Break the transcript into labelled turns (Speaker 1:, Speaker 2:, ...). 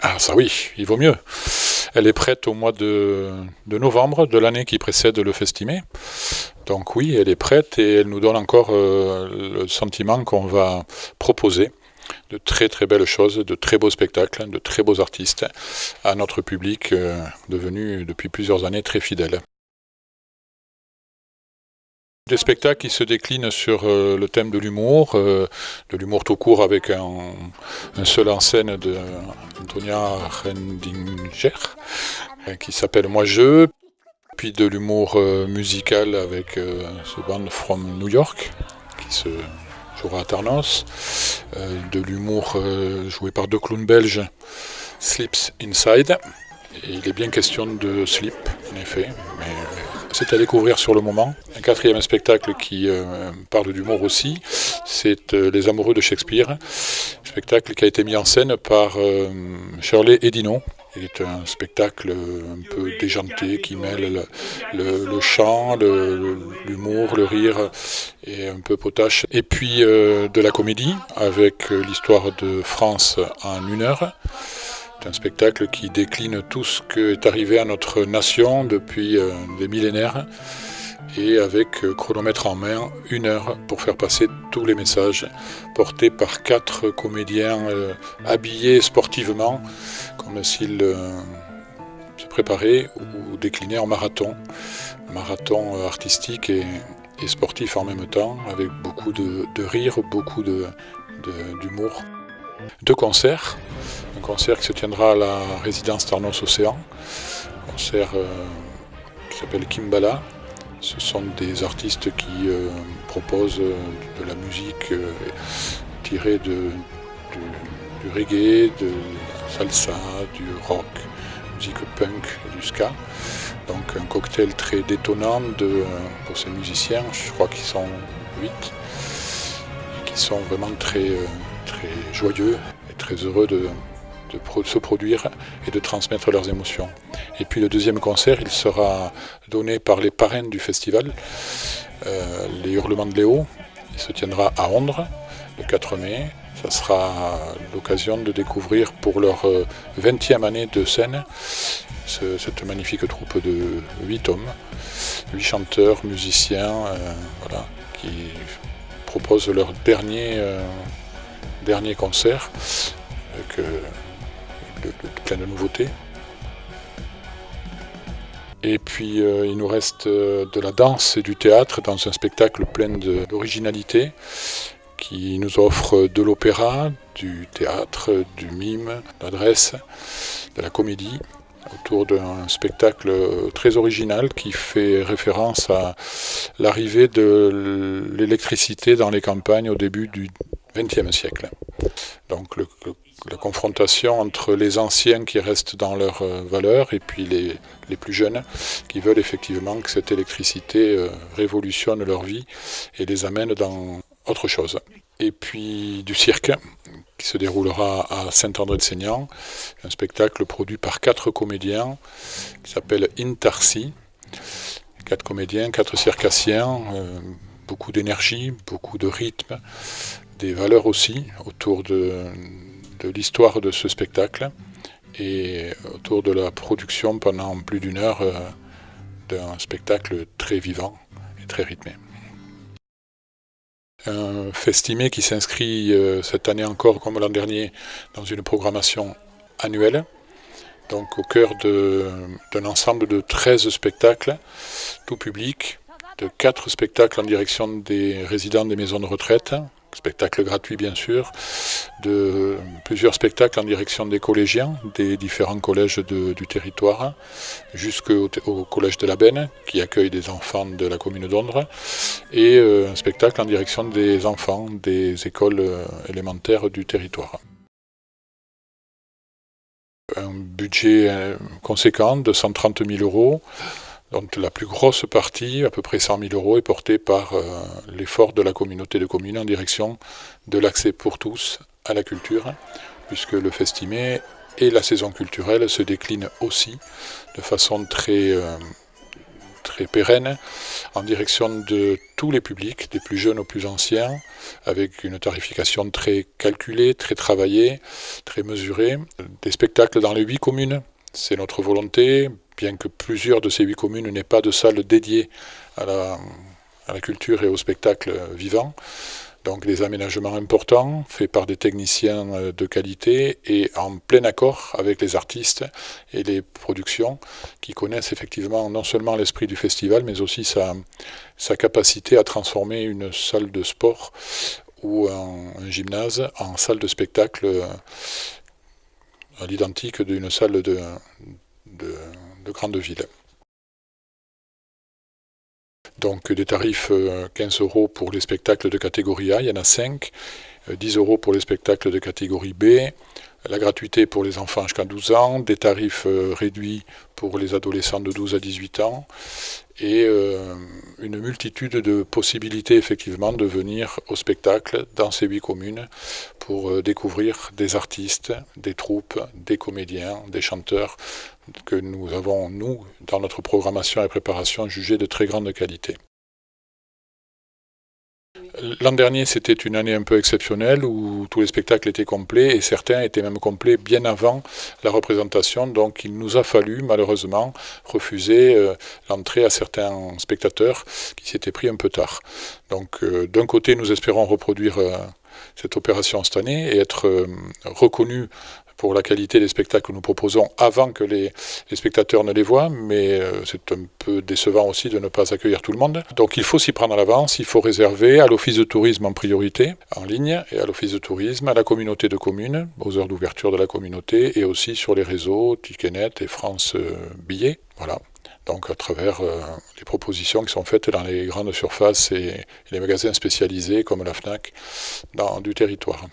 Speaker 1: Ah ça oui, il vaut mieux. Elle est prête au mois de novembre de l'année qui précède le Festimé. Donc oui, elle est prête et elle nous donne encore le sentiment qu'on va proposer de très très belles choses, de très beaux spectacles, de très beaux artistes à notre public devenu depuis plusieurs années très fidèle. Des spectacles qui se déclinent sur le thème de l'humour tout court avec un seul en scène de Antonia Rendinger qui s'appelle Moi Je, puis de l'humour musical avec ce band from New York qui se jouera à Tarnos, de l'humour joué par deux clowns belges, Slips Inside. Et il est bien question de slip, en effet, mais c'est à découvrir sur le moment. Un quatrième spectacle qui parle d'humour aussi, c'est Les Amoureux de Shakespeare, spectacle qui a été mis en scène par Shirley Edino. Il est un spectacle un peu déjanté qui mêle le chant, l'humour, le rire et un peu potache. Et puis de la comédie avec l'histoire de France en 1 heure. C'est un spectacle qui décline tout ce qui est arrivé à notre nation depuis des millénaires et avec chronomètre en main, 1 heure pour faire passer tous les messages portés par 4 comédiens habillés sportivement comme s'ils se préparaient ou déclinaient en marathon artistique et sportif en même temps avec beaucoup de rire, beaucoup d'humour. 2 concerts, un concert qui se tiendra à la résidence Tarnos Océan, un concert qui s'appelle Kimbala. Ce sont des artistes qui proposent de la musique tirée du reggae, de la salsa, du rock, musique punk et du ska. Donc un cocktail très détonnant pour ces musiciens, je crois qu'ils sont 8, et qui sont vraiment très joyeux et très heureux de se produire et de transmettre leurs émotions. Et puis le deuxième concert, il sera donné par les parraines du festival, les Hurlements de Léo. Il se tiendra à Ondres le 4 mai. Ça sera l'occasion de découvrir pour leur 20e année de scène cette magnifique troupe de 8 hommes, 8 chanteurs, musiciens, voilà, qui proposent leur dernier concert avec plein de nouveautés. Et puis il nous reste de la danse et du théâtre dans un spectacle plein d'originalité qui nous offre de l'opéra, du théâtre, du mime, de l'adresse, de la comédie, autour d'un spectacle très original qui fait référence à l'arrivée de l'électricité dans les campagnes au début du XXe siècle. Donc la confrontation entre les anciens qui restent dans leurs valeurs et puis les plus jeunes qui veulent effectivement que cette électricité révolutionne leur vie et les amène dans autre chose. Et puis du cirque qui se déroulera à Saint-André-de-Seignan, un spectacle produit par 4 comédiens qui s'appelle Intarsi. 4 comédiens, 4 circassiens, beaucoup d'énergie, beaucoup de rythme, des valeurs aussi autour de l'histoire de ce spectacle et autour de la production pendant plus d'1 heure d'un spectacle très vivant et très rythmé. Un Festimé qui s'inscrit cette année encore comme l'an dernier dans une programmation annuelle, donc au cœur d'un ensemble de 13 spectacles, tout public, de 4 spectacles en direction des résidents des maisons de retraite, spectacles gratuits bien sûr, de plusieurs spectacles en direction des collégiens, des différents collèges du territoire, jusqu'au collège de la Benne, qui accueille des enfants de la commune d'Ondres, et un spectacle en direction des enfants des écoles élémentaires du territoire. Un budget conséquent de 130 000 €. Donc la plus grosse partie, à peu près 100 000 €, est portée par l'effort de la communauté de communes en direction de l'accès pour tous à la culture, puisque le Festimé et la saison culturelle se déclinent aussi de façon très très pérenne, en direction de tous les publics, des plus jeunes aux plus anciens, avec une tarification très calculée, très travaillée, très mesurée. Des spectacles dans les 8 communes, c'est notre volonté, bien que plusieurs de ces 8 communes n'aient pas de salle dédiée à la culture et au spectacle vivant. Donc des aménagements importants faits par des techniciens de qualité et en plein accord avec les artistes et les productions qui connaissent effectivement non seulement l'esprit du festival mais aussi sa capacité à transformer une salle de sport ou un gymnase en salle de spectacle à l'identique d'une salle de grande ville. Donc des tarifs 15 € pour les spectacles de catégorie A, il y en a 5, 10 € pour les spectacles de catégorie B, la gratuité pour les enfants jusqu'à 12 ans, des tarifs réduits pour les adolescents de 12 à 18 ans, et une multitude de possibilités effectivement de venir au spectacle dans ces 8 communes pour découvrir des artistes, des troupes, des comédiens, des chanteurs que nous avons, nous, dans notre programmation et préparation, jugés de très grande qualité. L'an dernier, c'était une année un peu exceptionnelle où tous les spectacles étaient complets et certains étaient même complets bien avant la représentation. Donc il nous a fallu malheureusement refuser l'entrée à certains spectateurs qui s'étaient pris un peu tard. Donc d'un côté, nous espérons reproduire cette opération cette année et être reconnus pour la qualité des spectacles que nous proposons avant que les spectateurs ne les voient, mais c'est un peu décevant aussi de ne pas accueillir tout le monde. Donc il faut s'y prendre à l'avance, il faut réserver à l'office de tourisme en priorité, en ligne, et à l'office de tourisme, à la communauté de communes, aux heures d'ouverture de la communauté, et aussi sur les réseaux Ticketnet et France Billets. Voilà. Donc à travers les propositions qui sont faites dans les grandes surfaces et les magasins spécialisés comme la FNAC du territoire.